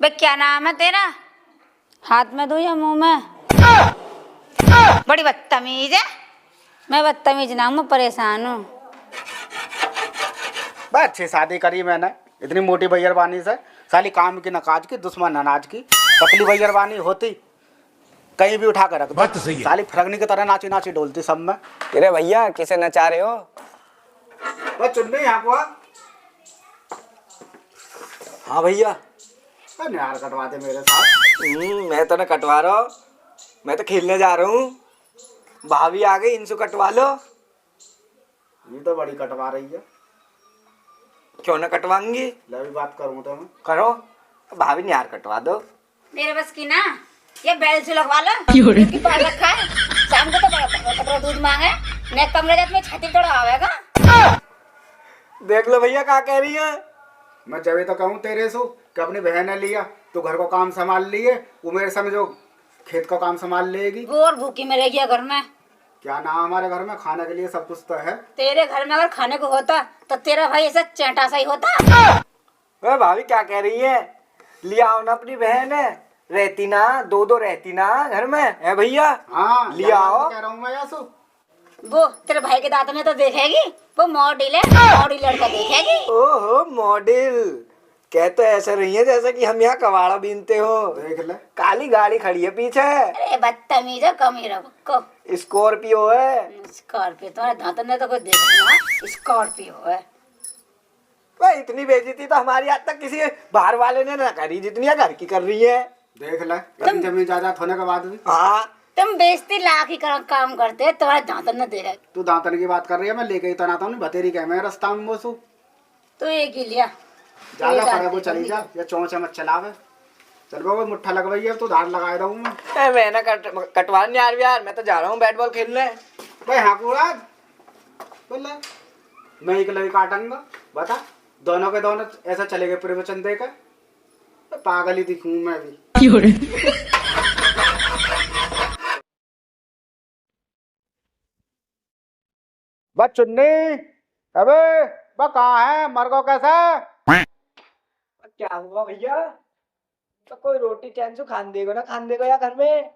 बे क्या नाम है तेरा? हाथ में दूं या मुंह में? बड़ी बदतमीज है। मैं बदतमीज ना हूँ, मैं परेशान हूँ। बस अच्छी शादी करी मैंने, इतनी मोटी भैयरबानी से। साली काम की नकाज की, दुश्मन अनाज की। पतली भैयरबानी होती कहीं भी उठा कर रख दो, साली फरगनी की तरह नाची नाची डोलती सब में। अरे भैया किसे नचा रहे हो? बस चुन्नी यहाँ को। हाँ भैया। निहार कटवा दे मेरे साथ। मैं तो ना कटवा रहा हूँ, मैं तो खेलने जा रहा हूँ। भाभी आ गई, इनसे कटवा लो। ये तो बड़ी कटवा रही है। क्यों ना कटवाऊंगी? ले भी बात करूँ तो मैं। करो, भाभी निहार कटवा दो। मेरे बस की ना, ये बैल से लगवा लो। की पाल रखा है, शाम को तो बड़ा दूध मांगे, ने कमरे जात में छाती तोड़ा आवेगा। देख लो भैया क्या कह रही है। मैं जब तो कहूँ तेरे से कि अपनी बहन ने लिया तो घर को काम संभाल लिए, वो मेरे समय जो खेत का काम संभाल लेगी। वो और भूखी मरेगी घर में। क्या ना हमारे घर में खाने के लिए सब कुछ तो है। तेरे घर में अगर खाने को होता तो तेरा भाई ऐसा चेंटा सा ही होता। अरे भाभी क्या कह रही है? लिया आओ ना अपनी बहन है, रहती ना, दो रहती ना घर में है भैया। हाँ लिया आओ। कह रहा हूँ मैं यासु। वो तेरे भाई के दांत में तो देखेगी, वो मॉडल है, मॉडल लड़का देखेगी। ओहो मॉडल, कह तो ऐसा रही है जैसा कि हम यहाँ कबाड़ा बीनते हो। देख ले, काली गाड़ी खड़ी है पीछे। अरे बदतमीज है, कम ही रहो। स्कॉर्पियो है। स्कॉर्पियो तुम्हारे दांत ने तो कोई देख लिया। स्कॉर्पियो है। भाई इतनी बेइज्जती तो हमारी आज तक किसी बाहर वाले ने ना करी जितनी ये घर की कर रही है। देख ले, इतनी जमीन जायदाद होने के बाद भी। हाँ तुम बेइज्जती लाख ही काम करते, तुम्हारे दांत ने देखा। तू दांतन की बात कर रही है, मैं लेके ही तो आता हूँ। भतेरी कह मैं रास्ता में बसू। तो एक ही लिया। ज्यादा पड़े वो चली जा, या चौंच मत चलावे। चल वो मुट्ठा लगवाई है, तू धार लगाए रहूँ मैं ना कटवा नहीं यार, मैं तो जा रहा हूँ बैट बॉल खेलने। भाई हाँ कुराज बोल, मैं एक लगी काटूंगा। बता, दोनों के दोनों ऐसा चलेंगे प्रवचन देकर? पागल ही दिखूं मैं भी। बस चुन्नी, अबे बा कहाँ है? मरगो कैसा? क्या हुआ भैया? तो कोई रोटी चैन से खान देगा ना, खान देगा या घर में?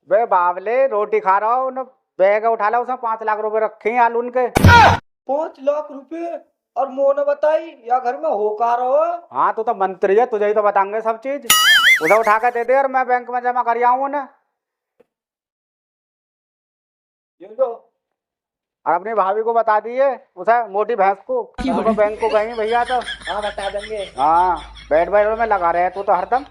बे बावले, रोटी खा रहा हूँ न, बैग उठा ला, उसमें 5 लाख रुपए रखे हैं आलू उनके। 5 लाख रुपए? और मोने बताई या घर में हो का रहा हो? हाँ तू तो मंत्री है, तुझे ही तो बताएंगे सब चीज। उधर उठा के दे दे और मैं बैंक में जमा कर आऊँ ना। और अपनी भाभी को बता दिए, उसे मोटी भैंस को बैंक को गई भैया तो। हाँ बता देंगे। हाँ बैट बॉल में लगा रहे हैं तू तो हरदम।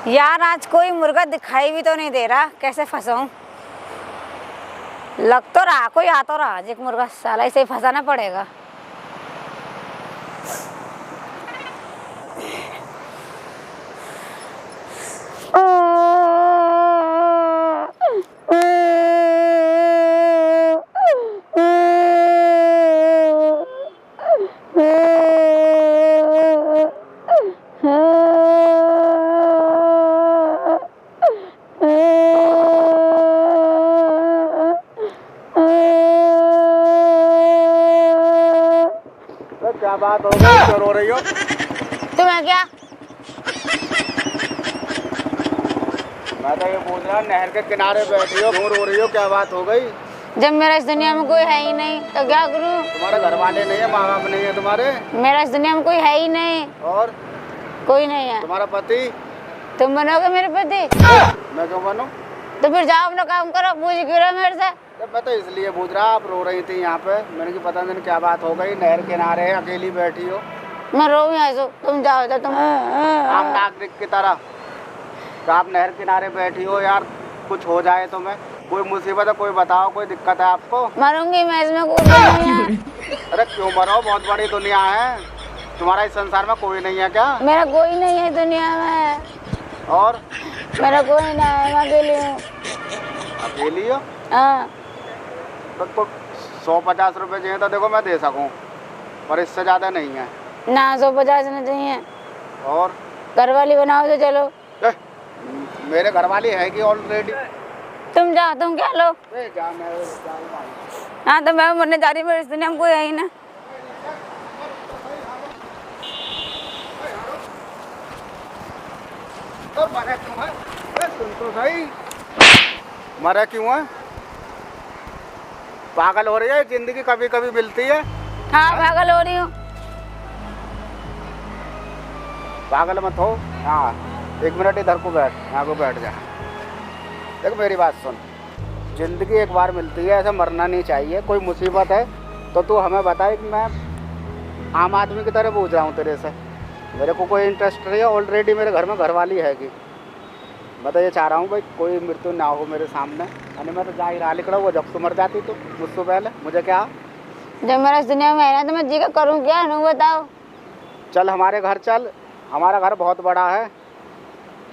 यार आज कोई मुर्गा दिखाई भी तो नहीं दे रहा, कैसे फंसाऊं? लग तो रहा कोई आ तो रहा, एक मुर्गा साला इसे फंसाना पड़ेगा। क्या बात हो गई, क्यों रो रही हो? तुम्हें क्या? मैं तो ये पूछ रहा, नहर के किनारे बैठी हो, रो रही हो, क्या बात हो गई? जब मेरा इस दुनिया में कोई है ही नहीं तो क्या करूं? तुम्हारे घर वाले नहीं है, माँ बाप नहीं है तुम्हारे? मेरा इस दुनिया में कोई है ही नहीं। और कोई नहीं है। तुम्हारा पति? तुम बनोगे मेरे पति? मैं क्यों बनूं? तो फिर जाओ अपना काम करो, पूछ क्यों रहे मेरे से? मैं तो इसलिए पूछ रहा, आप रो रही थी यहाँ पे, मैंने की पता नहीं क्या बात हो गई, नहर किनारे अकेली बैठी हो। मैं रो ऐसे, तुम जाओ तो तुम आम नागरिक की तरह। तो आप नहर किनारे बैठी हो यार, कुछ हो जाए तो मैं, कोई मुसीबत है, कोई बताओ, कोई दिक्कत है आपको? मरूंगी मैं इसमें, कोई नहीं है। अरे क्यों मरो, बहुत बड़ी दुनिया है, तुम्हारा इस संसार में कोई नहीं है क्या? मेरा कोई नहीं है दुनिया में। और मेरा कोई नहीं है, मैं अकेली हूँ। अकेली हो? हाँ। तो 150 रुपए चाहिए तो देखो मैं दे सकूं, पर इससे ज्यादा नहीं है ना। 150 नहीं चाहिए। और घर वाली बनाओ तो चलो। मेरे घर वाली है कि ऑलरेडी। तुम जाओ, तुम क्या लो? हाँ तो मैं मरने जा रही हूँ, इस दुनिया में कोई है ही ना। तो मरे क्यों है? सुन तो सही, मरे क्यों है? पागल हो रही है, जिंदगी कभी कभी मिलती है। हाँ पागल हो रही हूँ। पागल मत हो। हाँ 1 मिनट इधर को बैठ, यहाँ को बैठ जा। देख मेरी बात सुन, जिंदगी एक बार मिलती है, ऐसे मरना नहीं चाहिए। कोई मुसीबत है तो तू हमें बताए कि मैं आम आदमी की तरह पूछ रहा हूँ तेरे से। मेरे को कोई इंटरेस्ट नहीं है, ऑलरेडी मेरे घर में घरवाली हैगी। मैं तो ये चाह रहा हूँ भाई कोई मृत्यु ना हो मेरे सामने। यानी मैं तो जा ही रहा लिख रहा हूँ, वो जब तो मर जाती तो मुझसे पहले मुझे क्या। जब मेरा इस दुनिया में है ना तो मैं जी का करूँ क्या, नहीं बताओ। चल हमारे घर चल, हमारा घर बहुत बड़ा है,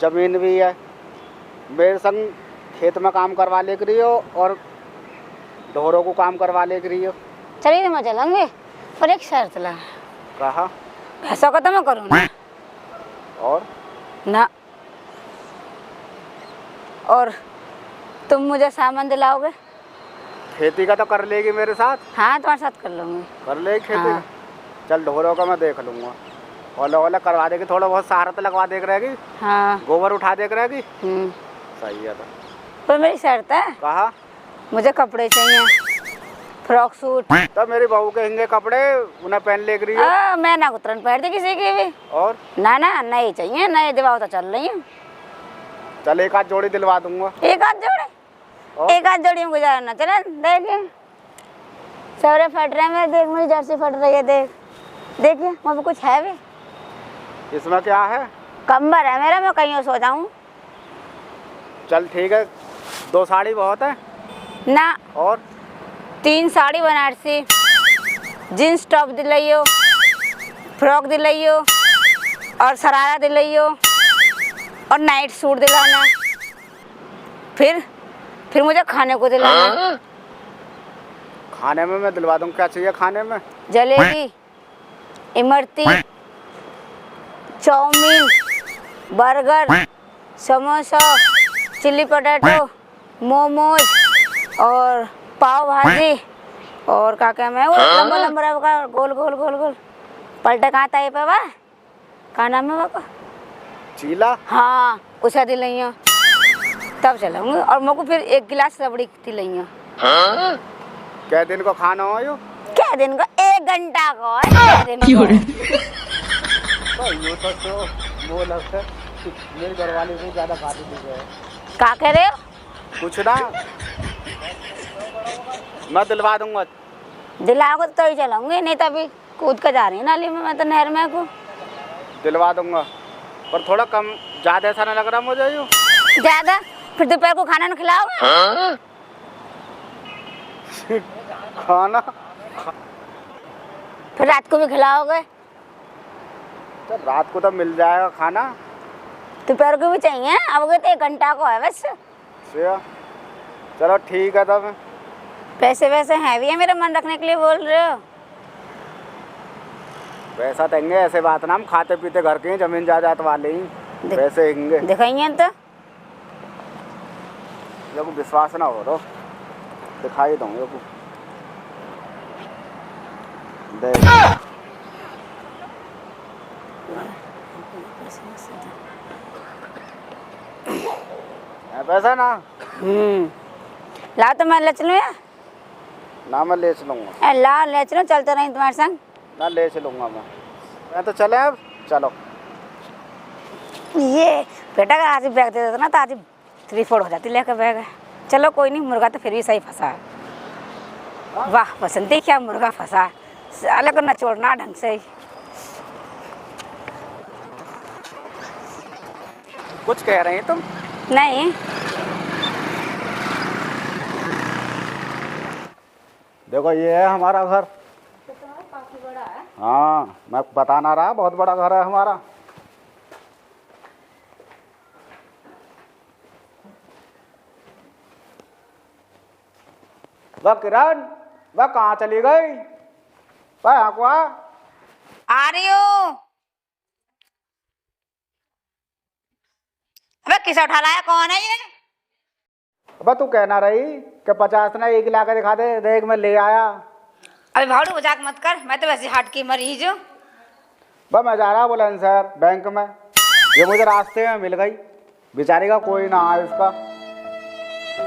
ज़मीन भी है। मेरे संग खेत में काम करवा ले रही हो और ढोरों को काम करवा ले रही हो। चलिए तो मैं चलेंगे, पर एक शर्त ला। कहा? पैसों का तो मैं करूँ ना। और ना, और तुम मुझे सामान दिलाओगे? खेती का तो कर लेगी मेरे साथ? हाँ तुम्हारे साथ कर लूँगी। कर लेगी खेती? हाँ। चल ढोरों का मैं देख लूँगा, ओला ओला करवा देगी, थोड़ा बहुत सहारा तो लगवा देख रहेगी। हाँ गोबर उठा देख रहेगी। हम्म। सही है। तो पर मेरी शर्त है, कहा? मुझे कपड़े चाहिए, फ्रॉक सूट। तो मेरी बहू के हिंगे कपड़े उन्हें पहन ले रही है। मैं ना उतरन पहनती किसी की भी। और ना नए चाहिए, नए दिवाओ तो चल रही हूँ। चल एक आध जोड़ी दिलवा दूंगा। एक आध जोड़े? और? एक आध जोड़ी में गुजारा ना चले। देखिए सवरे फट रहे हैं मेरे, देख मेरी जर्सी फट रही है, देख देखिए वहाँ पे कुछ है भी। इसमें क्या है? कंबर है मेरा, मैं कहीं और सो जाऊँ। चल ठीक है, 2 साड़ी बहुत है ना, और 3 साड़ी बनारसी, जीन्स टॉप दिलाइयो, फ्रॉक दिलाइयो और शरारा दिलाइयो और नाइट सूट दिलाना। फिर मुझे खाने को दिलाना। खाने में मैं दिलवा दूँ। क्या चाहिए खाने में? Jalebi, imarti, chowmein, burger, samosa, chilli potato, momos और पाव भाजी और क्या मैं वो लंबा लंबा गोल गोल गोल गोल पलटा कहाँ था ये पे वाह, कहाँ नाम है बाबा? चीला? हाँ उसे दिलाइयो, तब चलाऊंगी। और मेरे को फिर 1 गिलास रबड़ी दिलाइयो। क्या दिन को खाना हो यो? क्या दिन को? 1 घंटा को है, क्या दिन को? तो यूँ तो वो लगता है मेरी घरवाली से ज़्यादा खाती थी। क्या कह रहे हो? कुछ ना, मैं दिलवा दूंगा। दिलाओगे तो ही चलाऊंगी, नहीं तो अभी कूद कर जा रही है नाली में, मैं तो नहर में को। दिलवा दूंगा पर थोड़ा कम, ज़्यादा ऐसा ना लग रहा मुझे यूँ। ज्यादा? फिर दोपहर को खाना न खिलाओगे? खाना फिर रात को भी खिलाओगे? तो रात को तो मिल जाएगा खाना। दोपहर को भी चाहिए? अब तो 1 घंटा को है बस। चलो ठीक है तब। पैसे वैसे हैं भी है मेरा मन रखने के लिए बोल रहे हो? पैसा देंगे, ऐसे बात ना, हम खाते पीते घर के हैं, जमीन जायदाद वाले ही, पैसे देंगे। दिखाइए तो। जब विश्वास ना हो तो दिखाई दूंगे। देख पैसा ना। ला तो मैं ले चलूँ या? ना मैं ले चलूँगा। ला ले चलो, चलते रही तुम्हारे संग। ना ले चलूँगा मैं तो चले अब। चलो ये बेटा का आज ही बैग दे देता ना तो आज 3-4 हो जाती लेकर बैग। चलो कोई नहीं, मुर्गा तो फिर भी सही फंसा है। वाह बसंती, क्या मुर्गा फंसा है, साले को न छोड़ना ढंग से ही। कुछ कह रहे हैं तुम? नहीं देखो ये है हमारा घर। तो तुम्हारा काफी बड़ा है। हाँ मैं बता ना रहा, बहुत बड़ा घर है हमारा। वह किरण, वह कहाँ चली गई? वह यहाँ को आ रही हूँ। अबे किसे उठा लाया, कौन है ये? अब तू कहना रही कि 50 ना 1 ला के दिखा दे, देख मैं ले आया। अबे भाड़ू मजाक मत कर, मैं तो वैसे हार्ट की मरीज हूँ। बस मैं जा रहा बुलंदशहर बैंक में, ये मुझे रास्ते में मिल गई। बेचारी का कोई ना आए उसका,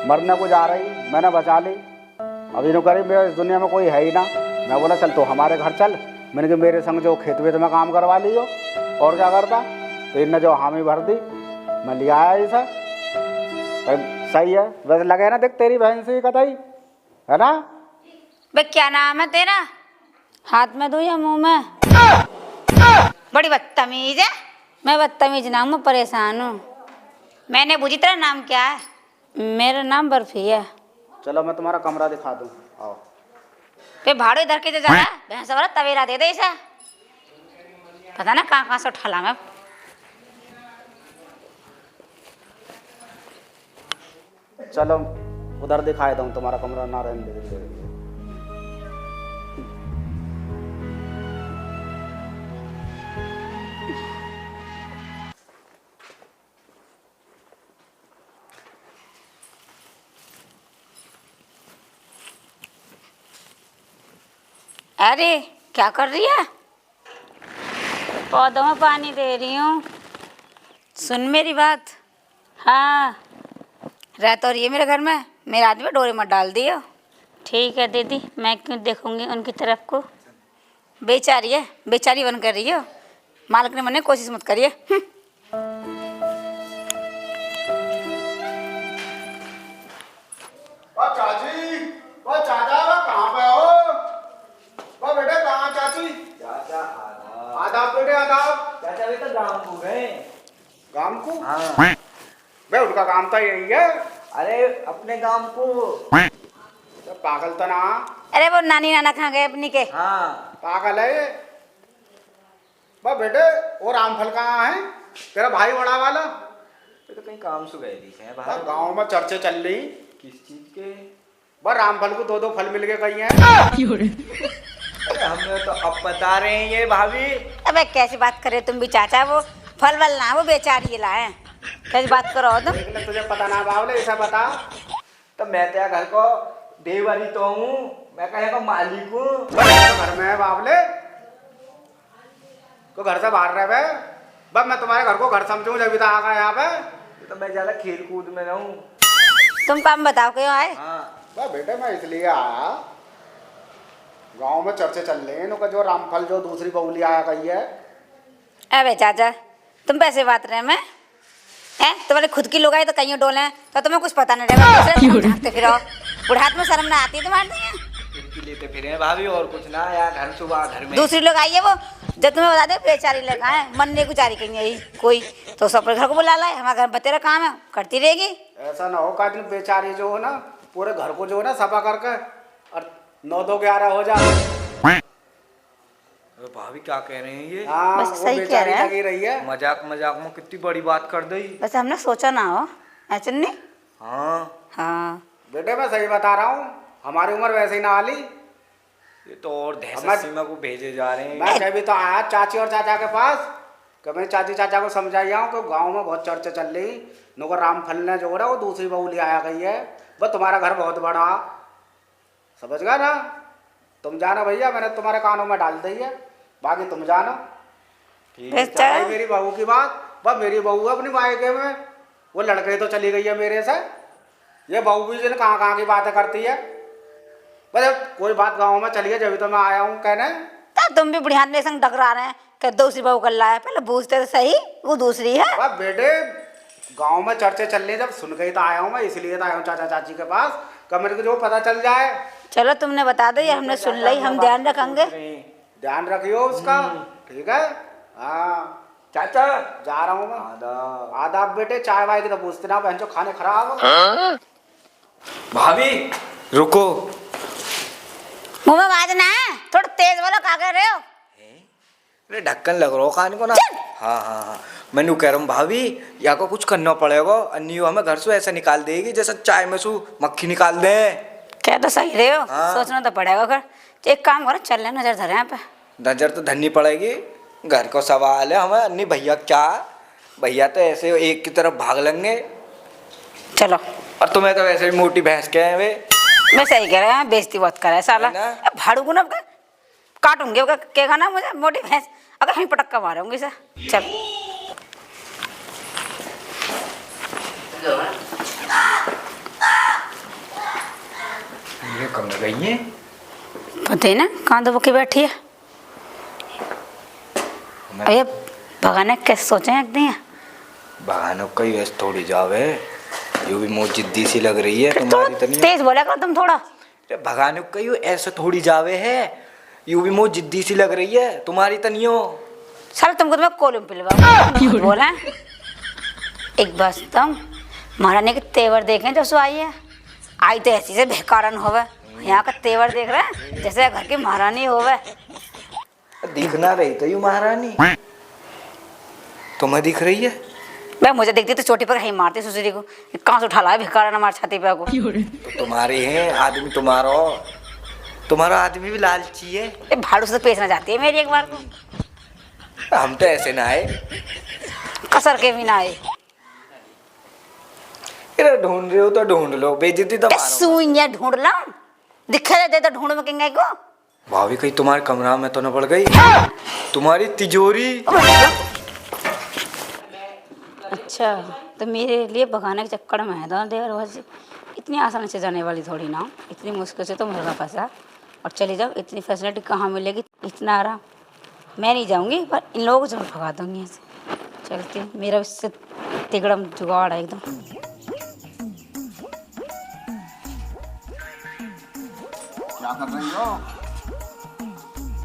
मरने को जा रही, मैंने बचा ली। अभी नो करी मेरे इस दुनिया में कोई है ही ना। मैं बोला चल तो हमारे घर चल, मैंने कहा मेरे संग जो खेत वेत में काम करवा लियो और क्या करता। तो इनने जो हामी भर दी, मैं लिया आया इसे। सही है वैसे लगे ना, देख तेरी बहन से कतई है ना। बे क्या नाम है तेरा? हाथ में दूं या मुंह में? बड़ी बदतमीज है। मैं बदतमीज ना हूं, मैं परेशान हूँ। मैंने पूछी तेरा नाम क्या है? मेरा नाम बर्फी है। चलो मैं तुम्हारा कमरा दिखा दूँ, आओ। बे भाड़ो इधर के जा रहा है, भैंस वाला तवेरा दे दे इसे। पता ना कहाँ से उठा ला मैं। चलो उधर दिखाए दूँ तुम्हारा कमरा, ना रहने दे। अरे क्या कर रही है? पौधों में पानी दे रही हूँ। सुन मेरी बात। हाँ रह तो रही है मेरे घर में, मेरे आदमी में डोरे मत डाल दियो। ठीक है दीदी, मैं क्यों देखूंगी उनकी तरफ को। बेचारी है, बेचारी बन कर रही हो। मालिक ने मने कोशिश मत करिए। चाची, वो चाचा कहाँ पे हो? वो बेटे कहाँ चाची? चाचा आदाब बेटे आदाब। चाचा भी तो गाँव को गए। गांव को? हाँ। बे उनका काम तो यही है। अरे अपने गाँव को। तो पागल तो ना। अरे वो नानी नाना कहाँ गए अपनी के? हाँ पागल है ये। बा बेटे वो रामफल कहाँ है? तेरा भाई बड़ा वाला? ये तो कहीं काम से गए थी हैं बा बाहर। गाँव में चर्चे चल रही। किस चीज के? बा रामफल को 2-2 फल मिल गए कहीं हैं। अरे हमें तो अब बता रहे हैं ये भाभी। अबे कैसी बात करे तुम भी चाचा, वो फल वल ना वो बेचारी लाए। कैसी बात करो तुम? लेकिन तुझे पता ना बावले, ऐसा बता। तो मैं तेरा घर को देवरी तो हूँ, मैं कहेगा मालिक हूँ। घर में है बावले को घर से बाहर रहे बे। बस मैं तुम्हारे घर को घर समझूं जब तो आ गया यहाँ पे। तो मैं ज्यादा खेल कूद में रहूँ। तुम काम बताओ क्यों आए? हाँ बस बेटे मैं इसलिए आया, गांव में चर्चे चल रही हैं इनका जो रामफल जो दूसरी बहुली आया गई है। अबे चाचा तुम पैसे बात रहे मैं हैं? तुम्हारे खुद की लोग आए तो कहीं डोले तो तुम्हें कुछ पता नहीं रहेगा। फिर बुढ़ात में शर्म ना आती है तुम्हारे? खिड़की लेते फिरे भाभी और कुछ ना यार, घर सुबह घर में दूसरी लोग आई है वो, जब तुम्हें बता दे बेचारी लोग आए मरने गुजारी कहीं यही कोई तो सब घर को बुला लाए। हमारे घर में तेरा काम है करती रहेगी। ऐसा ना हो का दिन बेचारी जो हो ना पूरे घर को जो है ना सफा करके और 9-2-11 हो जाए। भाभी क्या कह रहे हैं ये? हाँ बस वो सही कह बेचारी रहे हैं। लगी रही है। मजाक मजाक में कितनी बड़ी बात कर दी। वैसे हमने सोचा ना हो ऐसे नहीं। हाँ हाँ बेटे मैं सही बता रहा हूँ, हमारी उम्र वैसे ही ना आली। ये तो और हमारे- दहशत सीमा को भेजे जा रहे हैं। मैं कभी तो आया चाची और चाचा के पास कि मैं चाची चाचा को समझाई आऊँ कि गांव में बहुत चर्चा चल रही नुको रामफल ने जो है वो दूसरी बहुली आया गई है। बस तुम्हारा घर बहुत बड़ा, समझ गया ना? तुम जाना भैया, मैंने तुम्हारे कानों में डाल दी है, बाकी तुम जानो। ठीक है। चाहे मेरी बहू की बात, बस मेरी बहू है अपनी मायके में, वो लड़के तो चली गई है मेरे से। ये बहू भी जिन कहाँ की बातें करती है। बस कोई बात गाँव में चली है जब तो मैं आया हूँ कहने। तो तुम भी बुढ़ियान में संग टकरा रहे हैं कि दूसरी बहू कर लाया, पहले पूछते तो सही वो दूसरी है। अब बेटे गांव में चर्चे चल रही, जब सुन गई तो आया हूँ मैं, इसलिए तो आया हूँ चाचा चाची के पास कमरे को जो पता चल जाए। चलो तुमने बता दो, ये हमने सुन ली, हम ध्यान रखेंगे। ध्यान रखियो उसका, ठीक है? हाँ चाचा जा रहा हूँ मैं। आदाब। आदाब बेटे, चाय वाय की तो पूछते ना बहन, जो खाने खराब हो। भाभी रुको। मुंह में आवाज ना है, थोड़ा तेज बोलो, क्या कर रहे हो? अरे ढक्कन लग रहा हो खाने को ना। हाँ हाँ हाँ मैंने कह रहा हूँ भाभी या को कुछ करना पड़ेगा, अन्य हमें घर से ऐसा निकाल देगी जैसा चाय में सू मक्खी निकाल दे। क्या तो सही रहे हो। हाँ। सोचना तो पड़ेगा। फिर एक काम करो, चल ले नजर धरे यहाँ पे। नजर तो धरनी पड़ेगी, घर को सवाल है हमें। अन्य भैया क्या, भैया तो ऐसे एक की तरफ भाग लेंगे। चलो और तुम्हें तो वैसे भी मोटी भैंस के हैं वे। मैं सही कह रहा है, बेइज्जती बहुत कर रहा है साला। है ना? अब भाड़ू को ना काटूंगे, क्या ना मुझे मोटी भैंस, अगर हम पटक्का मारूंगी सर। चल ये कम गई है पता है ना कहाँ दबो के बैठी है। अरे भगाने कैसे सोचे एक दिन बहानों कई वैसे थोड़ी जावे, यू भी मोह जिद्दी सी लग रही है तुम्हारी तनी। तेज बोला करो तुम थोड़ा। भगाने कई ऐसे थोड़ी जावे है, यू भी मोह जिद्दी सी लग रही है तुम्हारी तनियो। चल तुमको तो मैं कोलम पिलवा बोला एक बस तुम महारानी के तेवर देखें जब सो आई है। आई तो ऐसी से बेकारन होवे, यहाँ का तेवर देख रहे हैं जैसे घर की महारानी होवे। दिखना रही तो यू महारानी तुम्हें दिख रही है। मैं मुझे देखती तो चोटी पर कहीं मारती सुसरी को, कहाँ से उठा लाया बेकारन हमारे छाती पे को। तो तुम्हारे हैं आदमी, तुम्हारा आदमी भी लालची है। ये भाड़ू से पेश ना जाती है मेरी एक बार को। हम तो ऐसे ना आए, कसर के भी ना आए। ढूंढ रहे हो तो ढूंढ लो, बेइज्जती तो मारो। सुइयां ढूंढ ला, दिखा दे तो ढूंढ में कहेंगे को। भाभी कहीं तुम्हारे कमरा में तो न पड़ गई तुम्हारी तिजोरी। अच्छा तो मेरे लिए भगाने के चक्कर में है दोनों देवर भाजी। इतनी आसानी से जाने वाली थोड़ी ना, इतनी मुश्किल से तो मुर्गा फंसा और चली जाओ। इतनी फैसिलिटी कहाँ मिलेगी, इतना आराम। मैं नहीं जाऊंगी पर इन लोगों को जरूर भगा दूंगी ऐसे। चलती हूँ, मेरा इससे तिगड़म जुगाड़ है एकदम। क्या कर रही हो?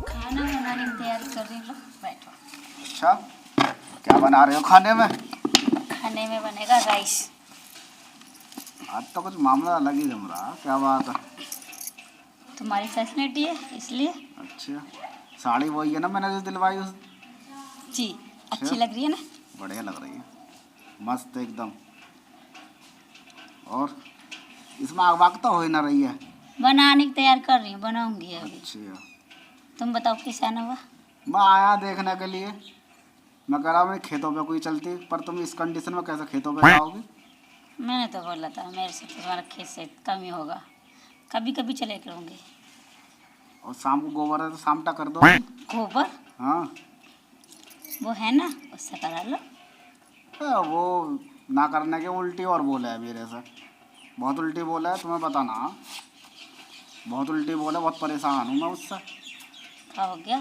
खाना बनाने की तैयारी कर रही हूँ, बैठो। अच्छा क्या बना रहे हो खाने में? खाने में बनेगा राइस। आज तो कुछ मामला अलग ही जम रहा, क्या बात है? तुम्हारी फैसिलिटी है इसलिए। अच्छा साड़ी वही है ना मैंने जो दिलवाई उस? जी अच्छी लग रही है ना? बढ़िया लग रही है, मस्त एकदम। और इसमें आग वाग तो हो ही ना रही है? बनाने की तैयार कर रही हूँ, बनाऊंगी अभी। अच्छा तुम बताओ किस आना हुआ? मैं आया देखने के लिए, मैं कह रहा हूँ खेतों पे कोई चलती, पर तुम इस कंडीशन में कैसे खेतों पे जाओगी? मैंने तो बोला था मेरे से तो तुम्हारा खेत से कम ही होगा, कभी कभी चले करूँगी। और शाम को गोबर है तो शामटा कर दो। गोबर? हाँ वो है ना, उससे करा लो। वो ना करने के उल्टी और बोला है मेरे से, बहुत उल्टी बोला है, तुम्हें बताना। बहुत उल्टी बोला, बहुत परेशान हूँ मैं उससे। क्या हो गया?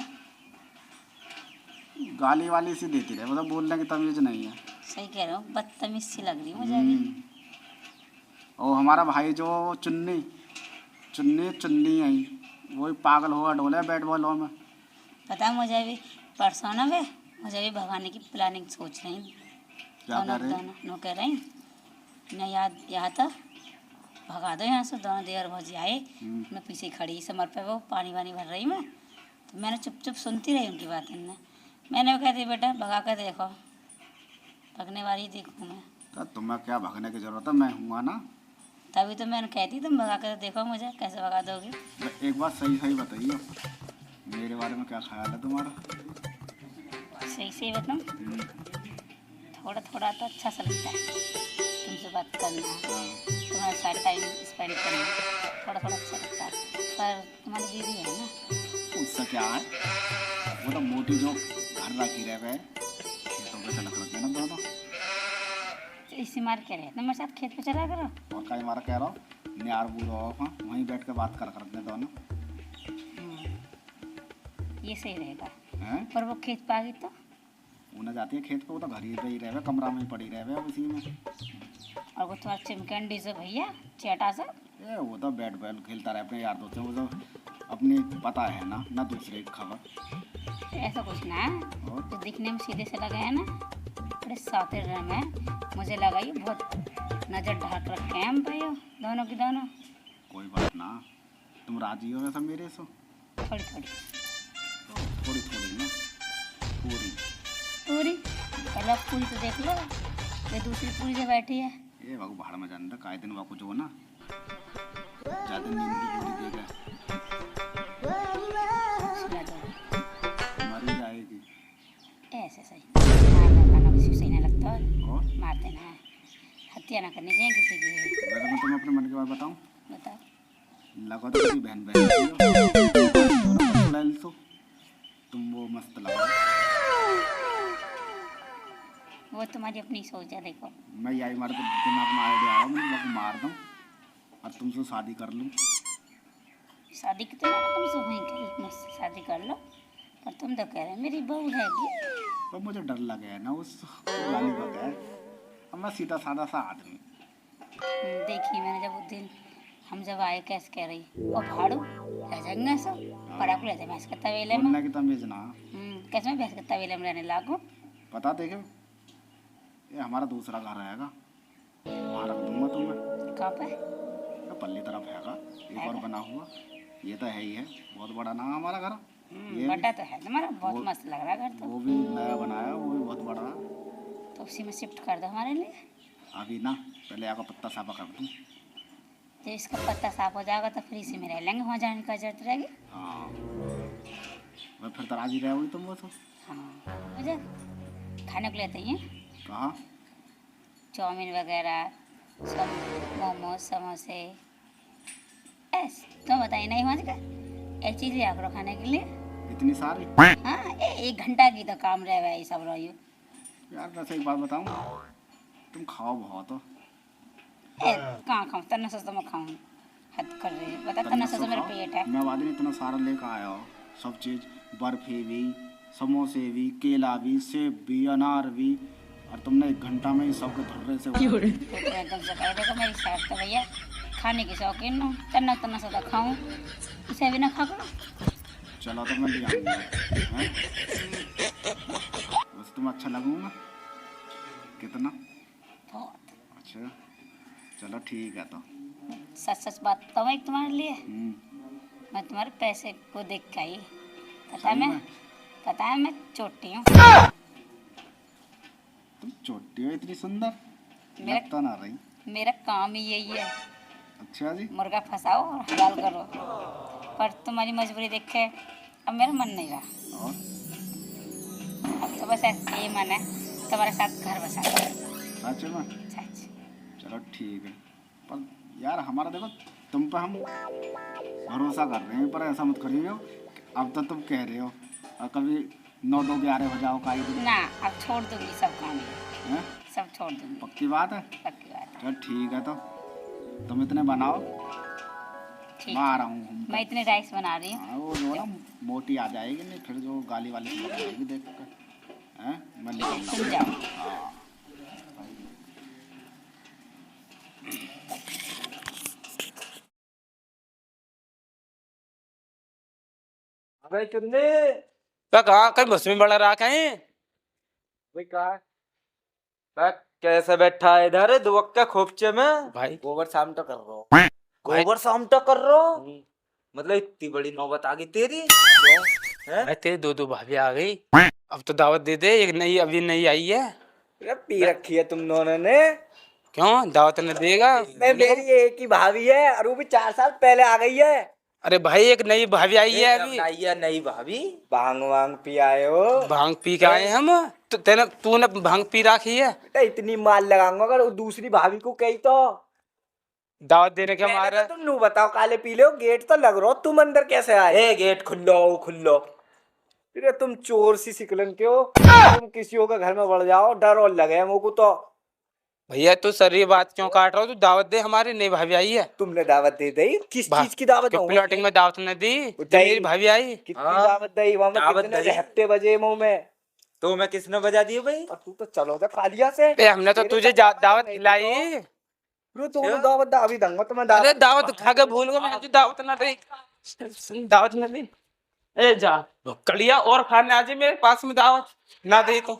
गाली वाली सी देती रहे, मतलब बोलने की तमीज नहीं है। सही कह रहा हूँ, बदतमीज सी लग रही है मुझे अभी। और हमारा भाई जो चुन्नी चुन्नी चुन्नी आई, वही पागल हुआ डोले बैट बॉल में। पता है मुझे भी परसों ना वे मुझे भी भगाने की प्लानिंग सोच रही हूँ। क्या कह रहे? दोनों कह रही ना, याद यहाँ तक भगा दो यहाँ से। दोनों देवर भौजी आए, मैं पीछे खड़ी समर पे वो पानी वानी भर रही मैं, तो मैंने चुप चुप सुनती रही उनकी बातें। मैंने वो कहती बेटा भगा कर देखो, भगने वाली देखूँ मैं। तो तुम्हें क्या भगने की जरूरत है, मैं हूँ ना। तभी तो मैंने कहती तुम भगा कर देखो मुझे, कैसे भगा दोगे? एक बात सही सही बताइए, मेरे बारे में क्या ख्याल है तुम्हारा? सही सही बताऊँ, थोड़ा थोड़ा तो अच्छा सा लगता है तुमसे बात करना, तुम्हारे साथ टाइम स्पेंड करना, थोड़ा थोड़ा अच्छा लगता है। पर तुम्हारी दीदी है ना, उससे क्या है, वो तो मोटी जो घर रखी रह गए, खेतों पे चलक रखे ना दोनों। तो इसी मार के रहते मेरे साथ खेत पे चला करो। और कई मारा कह रहा हूँ नियार बूढ़ हो, हाँ वहीं बैठ के बात कर करते दोनों। ये सही रहेगा। हैं? पर वो खेत पे आ गई तो? वो ना जाती है खेत पे, वो तो घर ही पे ही रहे, कमरा में ही पड़ी रहे उसी में। और वो तुम्हारा चिमकंडी से भैया चेटा से, ये वो तो बैट बॉल खेलता रहे अपने यार दोस्तों, वो तो अपनी पता है ना दूसरे की खबर। ऐसा कुछ ना है, और तो दिखने में सीधे से लगे हैं ना, बड़े सातिर रंग है। मुझे लगा ये बहुत नज़र ढाक रखे हैं हम भाई दोनों की दोनों। कोई बात ना, तुम राजी हो वैसा मेरे से? थोड़ी थोड़ी थोड़ी थोड़ी ना, पूरी पूरी। पहले पूरी तो देख लो, ये दूसरी पूरी से बैठी है। ये बाबू भाड़ में जाने काय दिन बाबू जो ना ज़्यादा नींद की पूरी देगा, सुना दो मरी जाएगी। ऐसे सही खाना किसी को सही नहीं लगता, और मार देना है, हत्या ना करनी चाहिए किसी की। वैसे मैं तुम्हें अपने मन की बात बताऊँ, बताओ। लगा तो तेरी बहन तो तुम वो मस्त लगा। वो तुम्हारी अपनी सोच है, देखो। मैं यही मारे तो दिमाग में आइडिया आ रहा हूँ, मैं मार दूँ और तुमसे शादी कर लूँ। शादी की तो मैंने तुमसे हुई कि मुझसे शादी कर लो, पर तुम तो कह रहे मेरी बहू हैगी। तो मुझे डर लगे है ना उस गाली का है। अब मैं सीधा साधा सा आदमी। देखी मैंने जब उस दिन हम जब आए, कैसे कह रही ओ भाड़ू रह जाएंगे सब पड़ा को, रह जाए भैंस के तवेले में। बोलने की तमीज ना। कैसे मैं भैंस के तवेले में रहने लागू। पता देखे, ये हमारा दूसरा घर रहेगा, वहाँ रख दूंगा तुम्हें। कहाँ पे? ये पल्ली तरफ हैगा, एक और बना हुआ। ये तो है ही है, बहुत बड़ा ना हमारा घर। ये बटा तो है तुम्हारा, बहुत मस्त लग रहा है घर तो। वो भी नया बनाया, वो भी बहुत बड़ा। तो उसी में शिफ्ट कर दो हमारे लिए। अभी ना, पहले आका पत्ता साफा कर दूँ। जब इसका पत्ता साफ हो जाएगा तो फिर इसी में रह लेंगे, वहाँ जाने की जरूरत रहेगी। हाँ, मैं फिर तो राजी रहोगी तुम वो तो। हाँ, मुझे खाने को लेते हैं कहाँ? चाउमीन वगैरह सब, मोमोज समोसे, तुम बताइए नहीं वहाँ का एक चीज़ याद करो खाने के लिए। इतनी सारी? हाँ, 1 घंटा की तो काम रहे भाई सब रही। यार वैसे एक बात बताऊँ, तुम खाओ बहुत हो। कहाँ खाऊँ, तन्ना से तो मैं खाऊँ, हद कर रही है। बता तन्ना से तो मेरा पेट है। मैं वादी इतना सारा लेकर आया हो, सब चीज़, बर्फी भी, समोसे भी, केला भी, सेब भी, अनार भी, और तुमने 1 घंटा में ही सबके धर्रे से एकदम से कह देखो मेरी साइड तो भैया खाने की शौकीन हूँ, तन्ना तन्ना से तो खाऊँ, इसे भी ना खा करो। चलो तो मैं ले आऊँगा, हैं? बस तुम अच्छा लगूंगा कितना? बहुत। अच्छा चलो ठीक है तो। सच सच बात बताऊँ एक तुम्हारे लिए, हम्म, मैं तुम्हारे पैसे को देख के आई। पता सही है में? पता है मैं चोटी हूँ। तुम छोटी हो इतनी सुंदर, मेरा लगता ना रही। मेरा काम ही यही है, अच्छा जी। मुर्गा फंसाओ और हलाल करो। पर तुम्हारी मजबूरी देख के अब मेरा मन नहीं रहा। और अब तो बस ऐसे ही मन है तुम्हारे साथ घर बसा। सच में? सच। चलो ठीक है, पर यार हमारा देखो, तुम पे हम भरोसा कर रहे हैं, पर ऐसा मत करिए। अब तो तुम कह रहे हो और कभी 9 2 11 हो जाओ काई दिन। ना, अब छोड़ दूंगी सब काम, हैं? सब छोड़ दूंगी। पक्की बात है? पक्की बात है। चल ठीक है, तो तुम इतने बनाओ, ठीक मैं आ है। रहा हूँ। मैं इतने राइस बना रही हूँ। हाँ, वो जो ना मोटी आ जाएगी, नहीं फिर जो गाली वाली से लग जाएगी देख कर, हैं? मैं लेके तुम आऊँगा। जाओ। हाँ। अबे चुन्नी कहाँ कहीं बस में बड़ा रहा कहीं। भाई कहाँ है? कैसे बैठा है इधर दुवक्का खोपचे में? भाई गोबर शाम तो कर रहा हूँ। गोबर शाम तो कर रहा हूँ, मतलब इतनी बड़ी नौबत आ गई तेरी? क्यों है? भाई तेरी 2 भाभी आ गई, अब तो दावत दे दे। एक नई अभी नई आई है। अरे पी रखी है तुम दोनों ने। क्यों दावत न देगा? मैं मेरी एक ही भाभी है और वो भी 4 साल पहले आ गई है। अरे भाई एक नई भाभी आई है अभी। आई है नई भाभी, भांग वांग पी आए हो? भांग पी के आए हम। तो तूने भांग पी रखी है? बेटा इतनी माल लगाऊंगा अगर वो दूसरी भाभी को कही तो। दावत देने के हमारे। तुम नू बताओ काले पी लो, गेट तो लग रहा हो, तुम अंदर कैसे आए? ए गेट खुल्लो खुल्लो। फिर तुम चोर सी सिकलन के हो, तुम किसी का घर में बढ़ जाओ, डर और लगे मुझको तो। भैया तू सर ये बात क्यों काट रहा हो? तू दावत दे, हमारी नई भाभी आई है। तुमने दावत दे दी? किस चीज की दावत? क्यों प्लॉटिंग में दावत न दी? मेरी भाभी आई। कितनी दावत दी? वहां में कितने रहते बजे मुंह में? तो मैं किसने बजा दी भाई? तू तो चलो जा कालिया से। हमने तो तुझे दावत खिलाई। तुम दावत दा अभी दूंगा तुम्हें अरे दावत खा के भूल गया, मैं दावत ना दी, दावत ना दी। ए जा कलिया और खाने आ जाए मेरे पास में, दावत ना दे तो